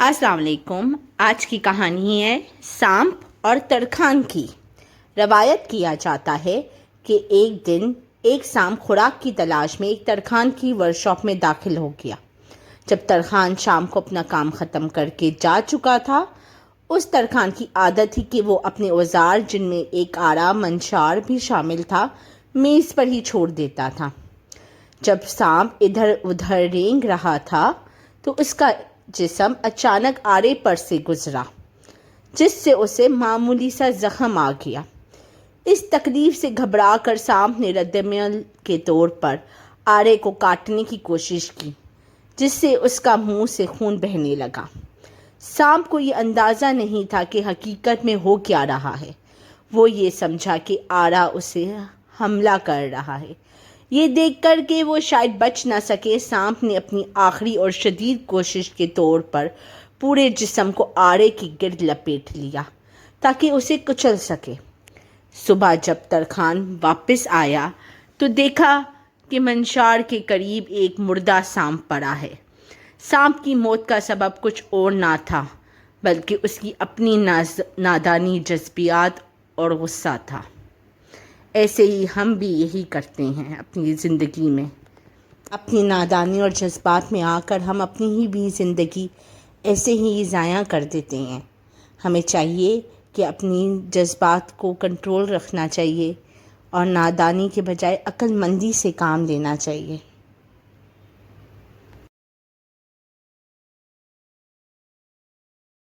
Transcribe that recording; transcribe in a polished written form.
अस्सलाम वालेकुम। आज की कहानी है सांप और तरखान की। रवायत किया जाता है कि एक दिन एक सांप खुराक की तलाश में एक तरखान की वर्कशॉप में दाखिल हो गया। जब तरखान शाम को अपना काम ख़त्म करके जा चुका था, उस तरखान की आदत थी कि वो अपने औजार, जिनमें एक आरा मंशार भी शामिल था, मेज़ पर ही छोड़ देता था। जब सांप इधर उधर रेंग रहा था तो उसका जिस्म अचानक आरे पर से गुजरा, जिससे उसे मामूली सा जख्म आ गया। इस तकलीफ से घबरा कर सांप ने रद्दमल के तौर पर आरे को काटने की कोशिश की, जिससे उसका मुंह से खून बहने लगा। सांप को ये अंदाज़ा नहीं था कि हकीकत में हो क्या रहा है। वो ये समझा कि आरा उसे हमला कर रहा है। ये देखकर कि वो शायद बच ना सके, सांप ने अपनी आखिरी और शदीद कोशिश के तौर पर पूरे जिस्म को आरे की गिर्द लपेट लिया ताकि उसे कुचल सके। सुबह जब तरखान वापस आया तो देखा कि मंशार के करीब एक मुर्दा सांप पड़ा है। सांप की मौत का सबब कुछ और ना था, बल्कि उसकी अपनी नादानी, जज्बियात और गुस्सा था। ऐसे ही हम भी यही करते हैं अपनी ज़िंदगी में। अपनी नादानी और जज्बात में आकर हम अपनी ही भी ज़िंदगी ऐसे ही ज़ाया कर देते हैं। हमें चाहिए कि अपनी जज्बात को कंट्रोल रखना चाहिए और नादानी के बजाय अक्लमंदी से काम लेना चाहिए।